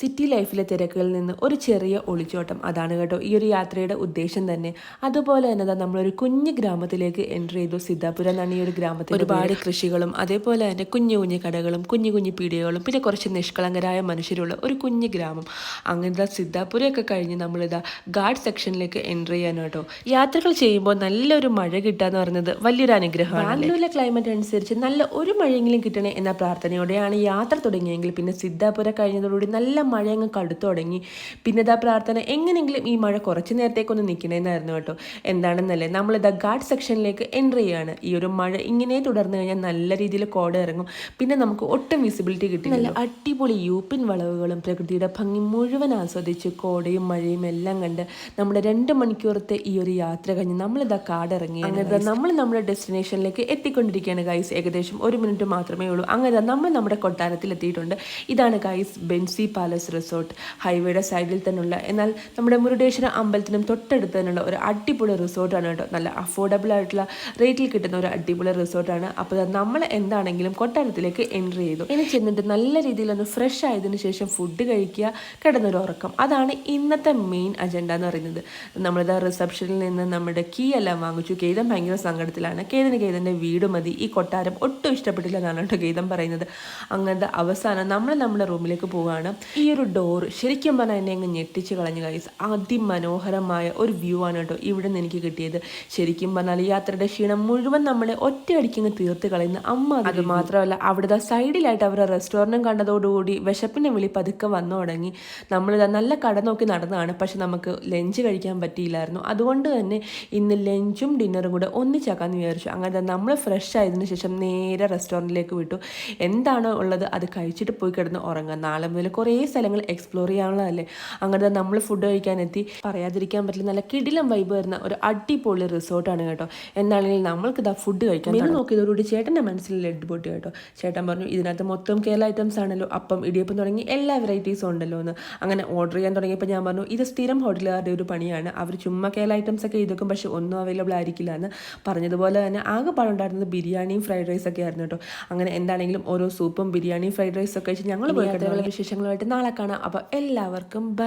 City ലൈഫിലെ തിരക്കുകളിൽ നിന്ന് ഒരു ചെറിയ ഒളിച്ചോട്ടം, അതാണ് കേട്ടോ ഈ ഒരു യാത്രയുടെ ഉദ്ദേശം തന്നെ. അതുപോലെ തന്നെ നമ്മളൊരു കുഞ്ഞു ഗ്രാമത്തിലേക്ക് എൻ്റർ ചെയ്തു. സിദ്ധാപുരം എന്നാണ് ഈ ഒരു ഗ്രാമത്തിൽ. ഒരുപാട് കൃഷികളും അതേപോലെ തന്നെ കുഞ്ഞു കുഞ്ഞു കടകളും കുഞ്ഞു കുഞ്ഞു പീടികകളും പിന്നെ കുറച്ച് നിഷ്കളങ്കരായ മനുഷ്യരുള്ള ഒരു കുഞ്ഞു ഗ്രാമം. അങ്ങനത്തെ സിദ്ധാപുരമൊക്കെ കഴിഞ്ഞ് നമ്മളിതാ ഗാർഡ് സെക്ഷനിലേക്ക് എൻ്റർ ചെയ്യാൻ കേട്ടോ. യാത്രകൾ ചെയ്യുമ്പോൾ നല്ലൊരു മഴ കിട്ടാന്ന് പറയുന്നത് വലിയൊരു അനുഗ്രഹമാണ്. ബാംഗ്ലൂരിലെ ക്ലൈമറ്റ് അനുസരിച്ച് നല്ല ഒരു മഴയെങ്കിലും കിട്ടണേ എന്ന പ്രാർത്ഥനയോടെയാണ് യാത്ര തുടങ്ങിയെങ്കിൽ പിന്നെ സിദ്ധാപുരം കഴിഞ്ഞതോടുകൂടി നല്ല മഴ അങ്ങ് കടുത്തു തുടങ്ങി. പിന്നെ പ്രാർത്ഥന എങ്ങനെയെങ്കിലും ഈ മഴ കുറച്ച് നേരത്തേക്കൊന്ന് നിൽക്കണേന്നായിരുന്നു കേട്ടോ. എന്താണെന്നല്ലേ, നമ്മളിതാ ഗാർഡ് സെക്ഷനിലേക്ക് എൻ്റർ ചെയ്യാണ്. ഈ ഒരു മഴ ഇങ്ങനെ തുടർന്ന് കഴിഞ്ഞാൽ നല്ല രീതിയിൽ കോട ഇറങ്ങും. പിന്നെ നമുക്ക് ഒട്ടും വിസിബിലിറ്റി കിട്ടി. നല്ല അടിപൊളി യൂപ്പിൻ വളവുകളും പ്രകൃതിയുടെ ഭംഗി മുഴുവൻ ആസ്വദിച്ച് കോടയും മഴയും എല്ലാം കണ്ട് നമ്മുടെ 2 മണിക്കൂറത്തെ ഈ ഒരു യാത്ര കഴിഞ്ഞ് നമ്മളിതാ കാടിറങ്ങി. അങ്ങനെ നമ്മൾ നമ്മുടെ ഡെസ്റ്റിനേഷനിലേക്ക് എത്തിക്കൊണ്ടിരിക്കുകയാണ് ഗൈസ്. ഏകദേശം 1 മിനിറ്റ് മാത്രമേ ഉള്ളൂ. അങ്ങനെ നമ്മൾ നമ്മുടെ കൊട്ടാരത്തിൽ എത്തിയിട്ടുണ്ട്. ഇതാണ് ഗൈസ് ബെൻസി പാലസ് റിസോർട്ട്. ഹൈവേയുടെ സൈഡിൽ തന്നെയുള്ള, എന്നാൽ നമ്മുടെ മുരുടേശ്വര അമ്പലത്തിനും തൊട്ടടുത്ത് തന്നെയുള്ള ഒരു അടിപൊളി റിസോർട്ടാണ് കേട്ടോ. നല്ല അഫോർഡബിൾ ആയിട്ടുള്ള റേറ്റിൽ കിട്ടുന്ന ഒരു അടിപൊളി റിസോർട്ടാണ്. അപ്പോൾ നമ്മൾ എന്താണെങ്കിലും കൊട്ടാരത്തിലേക്ക് എൻ്റർ ചെയ്തു. ഇനി ചെന്നിട്ട് നല്ല രീതിയിലൊന്ന് ഫ്രഷ് ആയതിനു ശേഷം ഫുഡ് കഴിക്കുക, കിടന്നൊരു ഉറക്കം. അതാണ് ഇന്നത്തെ മെയിൻ അജണ്ട എന്ന് പറയുന്നത്. നമ്മളിത് റിസപ്ഷനിൽ നിന്ന് നമ്മുടെ കീ എല്ലാം വാങ്ങിച്ചു. ഗീതം ഭയങ്കര സങ്കടത്തിലാണ്. ഗീതൻ്റെ വീട് മതി, ഈ കൊട്ടാരം ഒട്ടും ഇഷ്ടപ്പെട്ടില്ല എന്നാണ് കേട്ടോ ഗീതം പറയുന്നത്. അങ്ങനത്തെ അവസാനം നമ്മൾ നമ്മുടെ റൂമിലേക്ക് പോവുകയാണ്. ഈ ഒരു ഡോർ ശരിക്കും പറഞ്ഞാൽ എന്നെ അങ്ങ് ഞെട്ടിച്ച് കളഞ്ഞു ഗൈസ്. അതിമനോഹരമായ ഒരു വ്യൂ ആണ് കേട്ടോ ഇവിടെ നിന്ന് എനിക്ക് കിട്ടിയത്. ശരിക്കും പറഞ്ഞാൽ യാത്രയുടെ ക്ഷീണം മുഴുവൻ നമ്മളെ ഒറ്റയടിക്കങ്ങ് തീർത്ത് കളയുന്ന അമ്മ. അത് മാത്രമല്ല, അവിടുത്തെ സൈഡിലായിട്ട് അവരുടെ റെസ്റ്റോറൻറ്റും കണ്ടതോടുകൂടി വിശപ്പിൻ്റെ വിളി പതുക്കെ വന്നു തുടങ്ങി. നമ്മളിതാ നല്ല കട നോക്കി നടന്നതാണ്, പക്ഷെ നമുക്ക് ലഞ്ച് കഴിക്കാൻ പറ്റിയില്ലായിരുന്നു. അതുകൊണ്ട് തന്നെ ഇന്ന് ലഞ്ചും ഡിന്നറും കൂടെ ഒന്നിച്ചാക്കാമെന്ന് വിചാരിച്ചു. അങ്ങനെ നമ്മൾ ഫ്രഷ് ആയതിനു ശേഷം നേരെ റെസ്റ്റോറൻറ്റിലേക്ക് വിട്ടു. എന്താണോ ഉള്ളത് അത് കഴിച്ചിട്ട് പോയി കിടന്ന് ഉറങ്ങാം. നാളെ മുതൽ കുറേ സ്ഥലങ്ങൾ എക്സ്പ്ലോർ ചെയ്യാനുള്ളതല്ലേ. അങ്ങനെ നമ്മൾ ഫുഡ് കഴിക്കാനെത്തി. പറയാതിരിക്കാൻ പറ്റില്ല, നല്ല കിടിലം വൈബ് വരുന്ന ഒരു അടിപൊളി റിസോർട്ടാണ് കേട്ടോ. എന്നാണെങ്കിൽ നമ്മൾക്ക് ഇതാ ഫുഡ് കഴിക്കാൻ നോക്കിയതോടുകൂടി ചേട്ടൻ്റെ മനസ്സിൽ ലെഡ് പൊട്ടി കേട്ടോ. ചേട്ടൻ പറഞ്ഞു ഇതിനകത്ത് മൊത്തം കേരള ഐറ്റംസ് ആണല്ലോ, അപ്പം ഇടിയപ്പം തുടങ്ങി എല്ലാ വെറൈറ്റീസും ഉണ്ടല്ലോ എന്ന്. അങ്ങനെ ഓർഡർ ചെയ്യാൻ തുടങ്ങിയപ്പോൾ ഞാൻ പറഞ്ഞു ഇത് സ്ഥിരം ഹോട്ടലുകാരുടെ ഒരു പണിയാണ്, അവർ ചുമ്മാ കേരള ഐറ്റംസ് ഒക്കെ ഇതൊക്കെ പക്ഷെ ഒന്നും അവൈലബിൾ ആയിരിക്കില്ല എന്ന് പറഞ്ഞതുപോലെ തന്നെ ആകെ പാടുണ്ടായിരുന്നത് ബിരിയാണിയും ഫ്രൈഡ് റൈസ് ഒക്കെ ആയിരുന്നു കേട്ടോ. അങ്ങനെ എന്താണെങ്കിലും ഓരോ സൂപ്പും ബിരിയാണിയും ഫ്രൈഡ് റൈസും ഒക്കെ കഴിച്ച് ഞങ്ങൾ പോയി വിശേഷങ്ങളുമായിട്ട് നാളെ കാണാം. അപ്പോൾ എല്ലാവർക്കും ബൈ.